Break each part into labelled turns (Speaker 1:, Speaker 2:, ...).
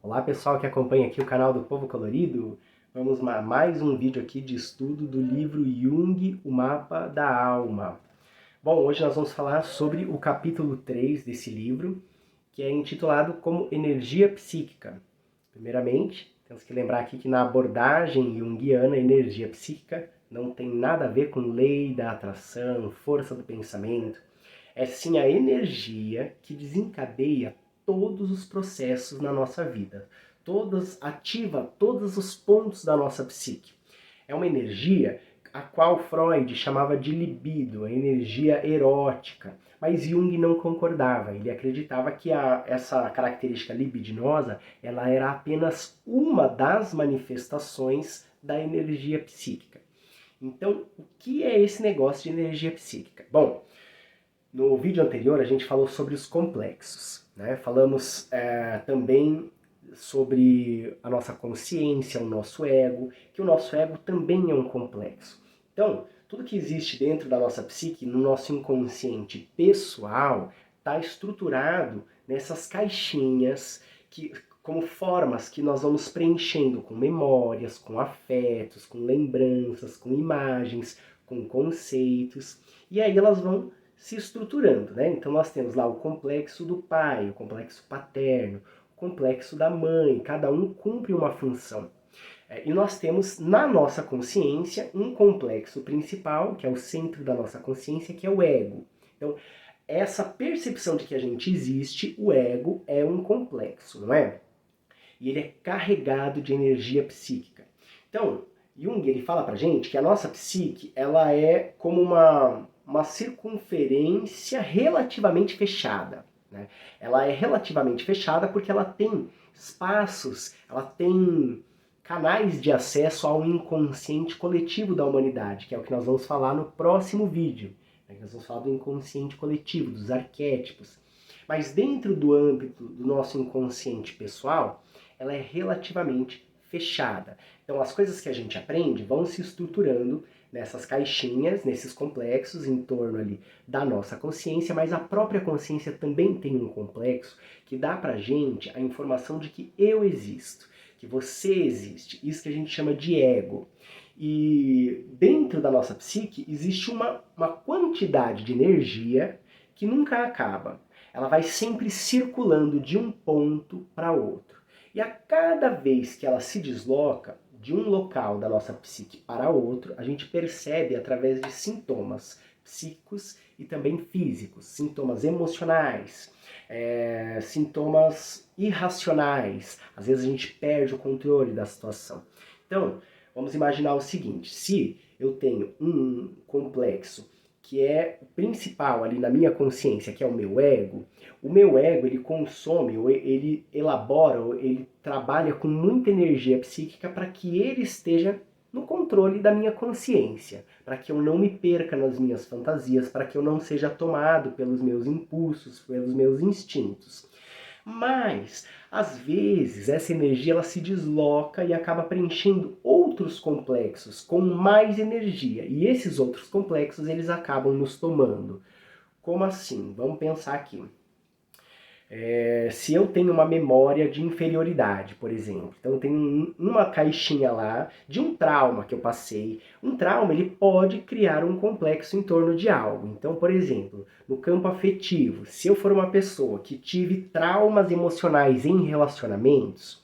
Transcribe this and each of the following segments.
Speaker 1: Olá pessoal que acompanha aqui o canal do Povo Colorido. Vamos a mais um vídeo aqui de estudo do livro Jung, o Mapa da Alma. Bom, hoje nós vamos falar sobre o capítulo 3 desse livro, que é intitulado como Energia Psíquica. Primeiramente, temos que lembrar aqui que na abordagem junguiana, energia psíquica não tem nada a ver com lei da atração, força do pensamento. É sim a energia que desencadeia todos os processos na nossa vida. Ativa todos os pontos da nossa psique. É uma energia a qual Freud chamava de libido, a energia erótica. Mas Jung não concordava, ele acreditava que essa característica libidinosa ela era apenas uma das manifestações da energia psíquica. Então, o que é esse negócio de energia psíquica? Bom, no vídeo anterior a gente falou sobre os complexos, né? Falamos também sobre a nossa consciência, o nosso ego, que o nosso ego também é um complexo. Então, tudo que existe dentro da nossa psique, no nosso inconsciente pessoal, está estruturado nessas caixinhas, como formas que nós vamos preenchendo com memórias, com afetos, com lembranças, com imagens, com conceitos, e aí elas vão se estruturando, né? Então nós temos lá o complexo do pai, o complexo paterno, o complexo da mãe, cada um cumpre uma função. E nós temos na nossa consciência um complexo principal, que é o centro da nossa consciência, que é o ego. Então, essa percepção de que a gente existe, o ego é um complexo, não é? E ele é carregado de energia psíquica. Então, Jung ele fala pra gente que a nossa psique ela é como uma circunferência relativamente fechada. Né? Ela é relativamente fechada porque ela tem espaços, ela tem canais de acesso ao inconsciente coletivo da humanidade, que é o que nós vamos falar no próximo vídeo. Nós vamos falar do inconsciente coletivo, dos arquétipos. Mas dentro do âmbito do nosso inconsciente pessoal, ela é relativamente fechada. Então as coisas que a gente aprende vão se estruturando nessas caixinhas, nesses complexos em torno ali da nossa consciência, mas a própria consciência também tem um complexo que dá pra gente a informação de que eu existo, que você existe, isso que a gente chama de ego. E dentro da nossa psique existe uma quantidade de energia que nunca acaba. Ela vai sempre circulando de um ponto para outro. E a cada vez que ela se desloca de um local da nossa psique para outro, a gente percebe através de sintomas psíquicos e também físicos, sintomas emocionais, sintomas irracionais. Às vezes a gente perde o controle da situação. Então, vamos imaginar o seguinte, se eu tenho um complexo que é o principal ali na minha consciência, que é o meu ego ele consome, ele elabora, ele trabalha com muita energia psíquica para que ele esteja no controle da minha consciência, para que eu não me perca nas minhas fantasias, para que eu não seja tomado pelos meus impulsos, pelos meus instintos. Mas, às vezes, essa energia ela se desloca e acaba preenchendo outros complexos com mais energia. E esses outros complexos, eles acabam nos tomando. Como assim? Vamos pensar aqui. Se eu tenho uma memória de inferioridade, por exemplo, então eu tenho uma caixinha lá de um trauma que eu passei. Um trauma ele pode criar um complexo em torno de algo. Então, por exemplo, no campo afetivo, se eu for uma pessoa que tive traumas emocionais em relacionamentos,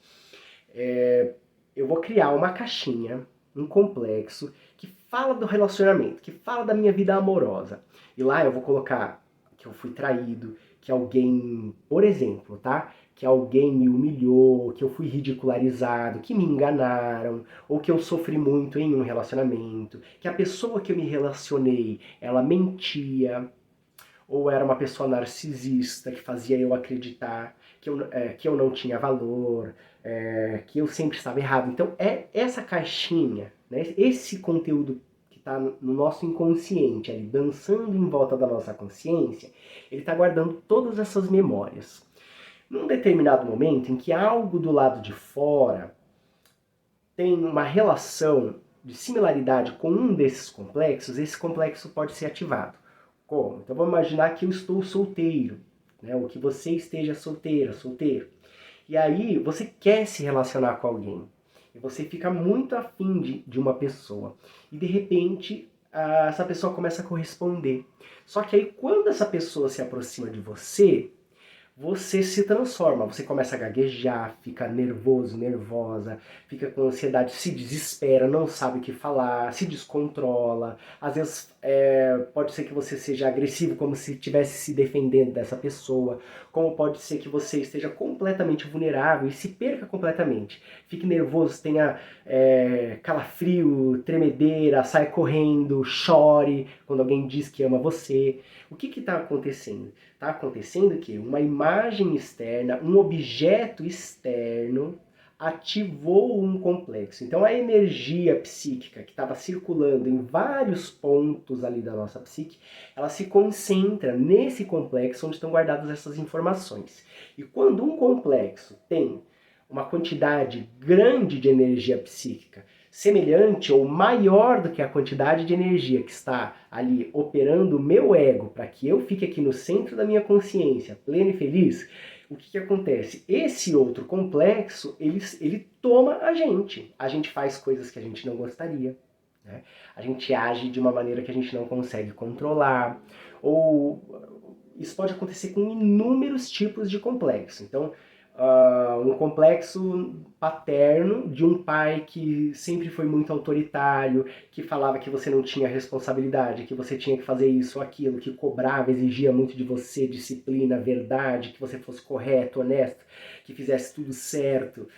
Speaker 1: eu vou criar uma caixinha, um complexo, que fala do relacionamento, que fala da minha vida amorosa. E lá eu vou colocar que eu fui traído, que alguém, por exemplo, tá? Que alguém me humilhou, que eu fui ridicularizado, que me enganaram, ou que eu sofri muito em um relacionamento, que a pessoa que eu me relacionei, ela mentia, ou era uma pessoa narcisista que fazia eu acreditar que eu não tinha valor, que eu sempre estava errado. Então é essa caixinha, né, esse conteúdo que está no nosso inconsciente, ali, dançando em volta da nossa consciência, ele está guardando todas essas memórias. Num determinado momento em que algo do lado de fora tem uma relação de similaridade com um desses complexos, esse complexo pode ser ativado. Como? Então vamos imaginar que eu estou solteiro, né? Ou que você esteja solteira, solteiro. E aí você quer se relacionar com alguém. E você fica muito afim de uma pessoa. E de repente essa pessoa começa a corresponder. Só que aí quando essa pessoa se aproxima de você, você se transforma, você começa a gaguejar, fica nervoso, nervosa, fica com ansiedade, se desespera, não sabe o que falar, se descontrola. Às vezes pode ser que você seja agressivo, como se estivesse se defendendo dessa pessoa, como pode ser que você esteja completamente vulnerável e se perca completamente. Fique nervoso, tenha calafrio, tremedeira, saia correndo, chore quando alguém diz que ama você. O que está acontecendo? Está acontecendo que uma imagem externa, um objeto externo ativou um complexo. Então a energia psíquica que estava circulando em vários pontos ali da nossa psique, ela se concentra nesse complexo onde estão guardadas essas informações. E quando um complexo tem uma quantidade grande de energia psíquica, semelhante ou maior do que a quantidade de energia que está ali operando o meu ego para que eu fique aqui no centro da minha consciência, pleno e feliz, o que acontece? Esse outro complexo, ele toma a gente faz coisas que a gente não gostaria, né? A gente age de uma maneira que a gente não consegue controlar, ou isso pode acontecer com inúmeros tipos de complexo. Então, um complexo paterno de um pai que sempre foi muito autoritário, que falava que você não tinha responsabilidade, que você tinha que fazer isso ou aquilo, que cobrava, exigia muito de você, disciplina, verdade, que você fosse correto, honesto, que fizesse tudo certo.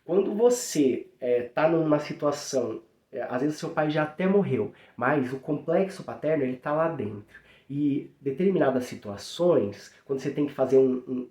Speaker 1: Quando você está numa situação, às vezes seu pai já até morreu, mas o complexo paterno ele está lá dentro. E determinadas situações, quando você tem que fazer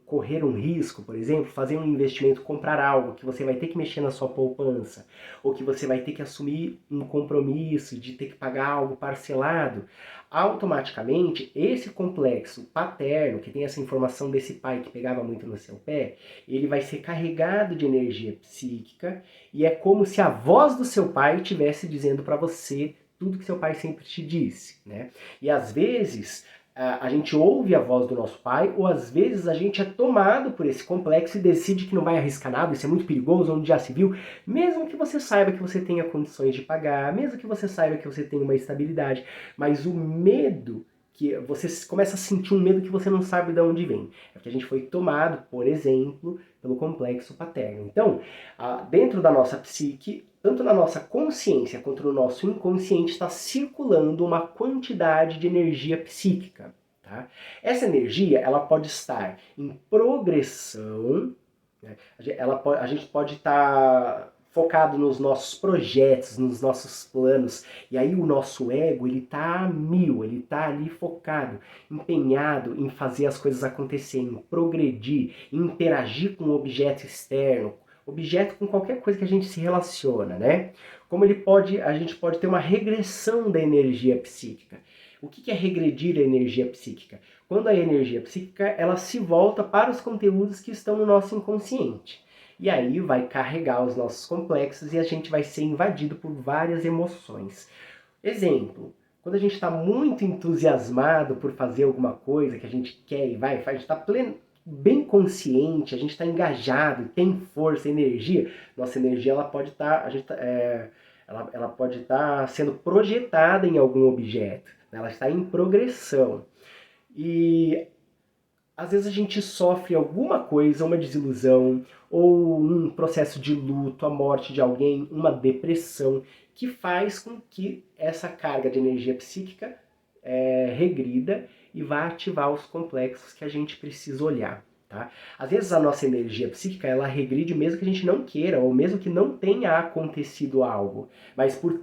Speaker 1: correr um risco, por exemplo, fazer um investimento, comprar algo que você vai ter que mexer na sua poupança, ou que você vai ter que assumir um compromisso de ter que pagar algo parcelado, automaticamente esse complexo paterno, que tem essa informação desse pai que pegava muito no seu pé, ele vai ser carregado de energia psíquica e é como se a voz do seu pai estivesse dizendo para você tudo que seu pai sempre te disse, né? E às vezes a gente ouve a voz do nosso pai, ou às vezes a gente é tomado por esse complexo e decide que não vai arriscar nada, isso é muito perigoso, onde já se viu, mesmo que você saiba que você tenha condições de pagar, mesmo que você saiba que você tenha uma estabilidade, mas o medo, que você começa a sentir um medo que você não sabe de onde vem. É porque a gente foi tomado, por exemplo, pelo complexo paterno. Então, dentro da nossa psique, tanto na nossa consciência quanto no nosso inconsciente, está circulando uma quantidade de energia psíquica. Tá? Essa energia ela pode estar em progressão, né? A gente pode estar focado nos nossos projetos, nos nossos planos, e aí o nosso ego ele tá a mil, ele tá ali focado, empenhado em fazer as coisas acontecerem, em progredir, em interagir com o objeto externo, objeto com qualquer coisa que a gente se relaciona, né? Como a gente pode ter uma regressão da energia psíquica. O que é regredir a energia psíquica? Quando a energia psíquica ela se volta para os conteúdos que estão no nosso inconsciente. E aí vai carregar os nossos complexos e a gente vai ser invadido por várias emoções. Exemplo, quando a gente está muito entusiasmado por fazer alguma coisa que a gente quer e vai, a gente está bem consciente, a gente está engajado, tem força, energia, nossa energia ela pode estar, ela pode estar sendo projetada em algum objeto, né? Ela está em progressão. E às vezes a gente sofre alguma coisa, uma desilusão, ou um processo de luto, a morte de alguém, uma depressão, que faz com que essa carga de energia psíquica regrida e vá ativar os complexos que a gente precisa olhar. Tá? Às vezes a nossa energia psíquica ela regride mesmo que a gente não queira, ou mesmo que não tenha acontecido algo, mas por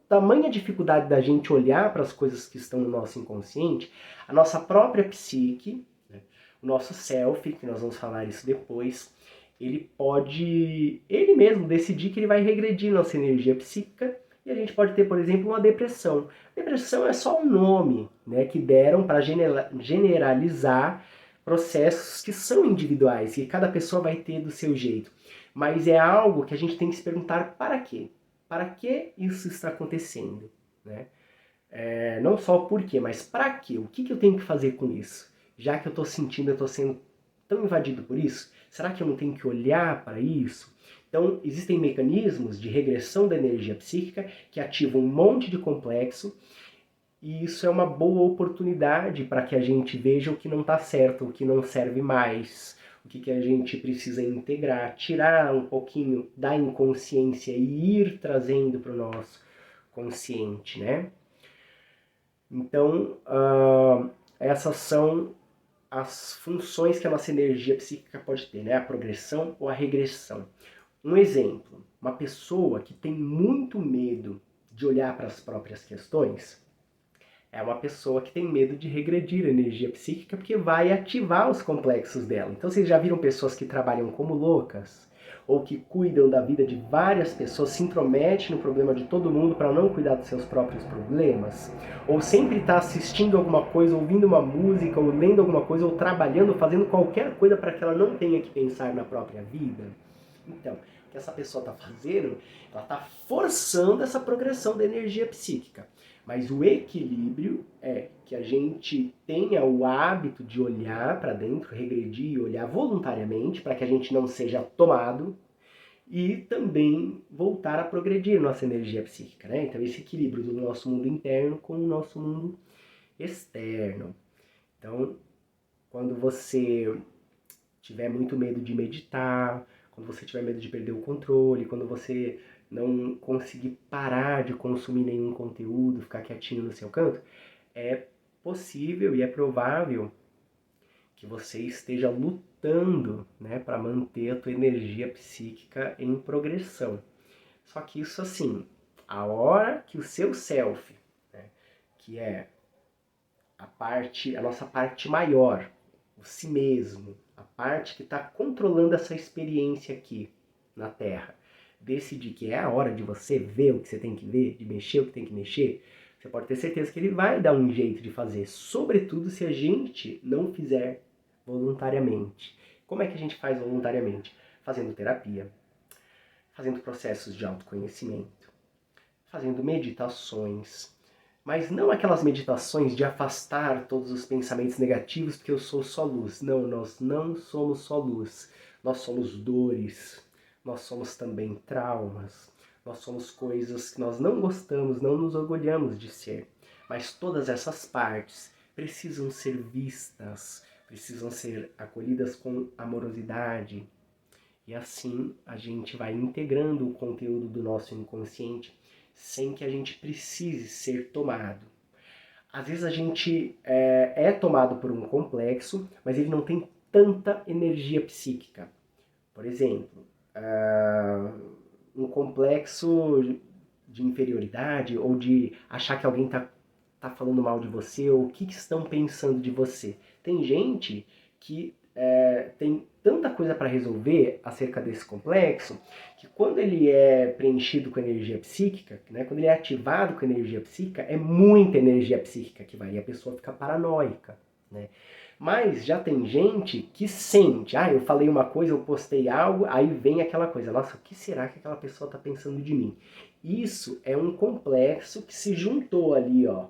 Speaker 1: tamanha dificuldade da gente olhar para as coisas que estão no nosso inconsciente, a nossa própria psique, né, o nosso self, que nós vamos falar isso depois, ele pode, ele mesmo, decidir que ele vai regredir nossa energia psíquica e a gente pode ter, por exemplo, uma depressão. Depressão é só um nome, né, que deram para generalizar processos que são individuais, que cada pessoa vai ter do seu jeito. Mas é algo que a gente tem que se perguntar para quê? Para que isso está acontecendo? Né? Não só por quê, mas para quê? O que eu tenho que fazer com isso? Já que eu estou sentindo, eu estou sendo tão invadido por isso? Será que eu não tenho que olhar para isso? Então, existem mecanismos de regressão da energia psíquica que ativam um monte de complexo, e isso é uma boa oportunidade para que a gente veja o que não está certo, o que não serve mais, o que a gente precisa integrar, tirar um pouquinho da inconsciência e ir trazendo para o nosso consciente, né? Então, essas são as funções que a nossa energia psíquica pode ter, né? A progressão ou a regressão. Um exemplo, uma pessoa que tem muito medo de olhar para as próprias questões é uma pessoa que tem medo de regredir a energia psíquica porque vai ativar os complexos dela. Então vocês já viram pessoas que trabalham como loucas? Ou que cuidam da vida de várias pessoas, se intrometem no problema de todo mundo para não cuidar dos seus próprios problemas? Ou sempre está assistindo alguma coisa, ouvindo uma música, ou lendo alguma coisa, ou trabalhando, fazendo qualquer coisa para que ela não tenha que pensar na própria vida? Então, o que essa pessoa está fazendo, ela está forçando essa progressão da energia psíquica. Mas o equilíbrio é que a gente tenha o hábito de olhar para dentro, regredir e olhar voluntariamente para que a gente não seja tomado e também voltar a progredir nossa energia psíquica, né? Então esse equilíbrio do nosso mundo interno com o nosso mundo externo. Então, quando você tiver muito medo de meditar, quando você tiver medo de perder o controle, quando você não conseguir parar de consumir nenhum conteúdo, ficar quietinho no seu canto, é possível e é provável que você esteja lutando, né, para manter a tua energia psíquica em progressão. Só que isso assim, a hora que o seu self, né, que é a nossa parte maior, o si mesmo, a parte que está controlando essa experiência aqui na Terra, decidir que é a hora de você ver o que você tem que ver, de mexer o que tem que mexer, você pode ter certeza que ele vai dar um jeito de fazer, sobretudo se a gente não fizer voluntariamente. Como é que a gente faz voluntariamente? Fazendo terapia, fazendo processos de autoconhecimento, fazendo meditações, mas não aquelas meditações de afastar todos os pensamentos negativos porque eu sou só luz. Não, nós não somos só luz. Nós somos dores, nós somos também traumas, nós somos coisas que nós não gostamos, não nos orgulhamos de ser. Mas todas essas partes precisam ser vistas, precisam ser acolhidas com amorosidade. E assim a gente vai integrando o conteúdo do nosso inconsciente sem que a gente precise ser tomado. Às vezes a gente é tomado por um complexo, mas ele não tem tanta energia psíquica. Por exemplo, um complexo de inferioridade ou de achar que alguém tá falando mal de você ou o que estão pensando de você. Tem gente que tem tanta coisa para resolver acerca desse complexo que quando ele é preenchido com energia psíquica, né, quando ele é ativado com energia psíquica, é muita energia psíquica que vai e a pessoa fica paranoica, né? Mas já tem gente que sente, eu falei uma coisa, eu postei algo, aí vem aquela coisa, nossa, o que será que aquela pessoa está pensando de mim? Isso é um complexo que se juntou ali, ó,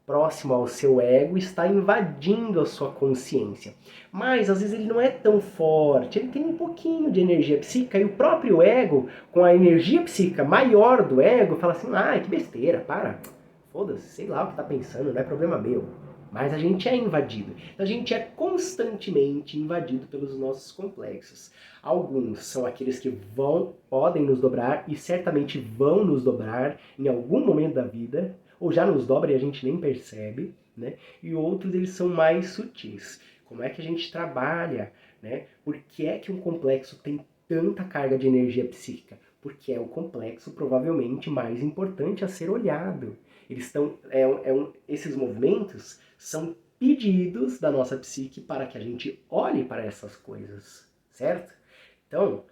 Speaker 1: próximo ao seu ego, está invadindo a sua consciência. Mas às vezes ele não é tão forte, ele tem um pouquinho de energia psíquica e o próprio ego, com a energia psíquica maior do ego, fala assim, que besteira, para, foda-se, sei lá o que está pensando, não é problema meu. Mas a gente é invadido. Então a gente é constantemente invadido pelos nossos complexos. Alguns são aqueles que podem nos dobrar e certamente vão nos dobrar em algum momento da vida, ou já nos dobra e a gente nem percebe, né? E outros eles são mais sutis. Como é que a gente trabalha, né? Por que é que um complexo tem tanta carga de energia psíquica? Porque é o complexo provavelmente mais importante a ser olhado. Eles estão, esses movimentos são pedidos da nossa psique para que a gente olhe para essas coisas, certo? Então,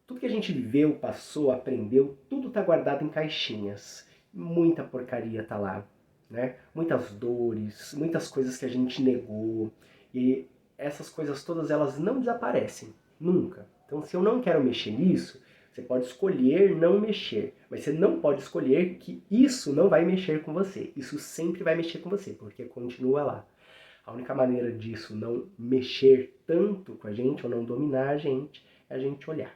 Speaker 1: tudo que a gente viveu, passou, aprendeu, tudo está guardado em caixinhas. Muita porcaria está lá, né? Muitas dores, muitas coisas que a gente negou. E essas coisas todas, elas não desaparecem, nunca. Então, se eu não quero mexer nisso, você pode escolher não mexer, mas você não pode escolher que isso não vai mexer com você. Isso sempre vai mexer com você, porque continua lá. A única maneira disso não mexer tanto com a gente, ou não dominar a gente, é a gente olhar.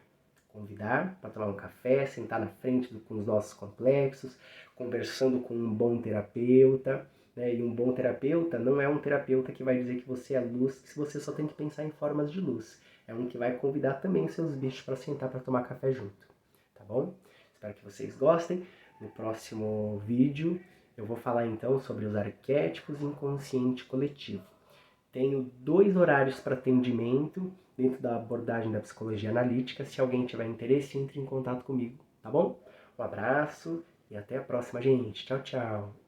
Speaker 1: Convidar para tomar um café, sentar na frente com os nossos complexos, conversando com um bom terapeuta, né? E um bom terapeuta não é um terapeuta que vai dizer que você é luz, que você só tem que pensar em formas de luz. É um que vai convidar também os seus bichos para sentar para tomar café junto, tá bom? Espero que vocês gostem. No próximo vídeo eu vou falar então sobre os arquétipos inconsciente coletivo. Tenho 2 horários para atendimento dentro da abordagem da psicologia analítica. Se alguém tiver interesse, entre em contato comigo, tá bom? Um abraço e até a próxima, gente. Tchau, tchau.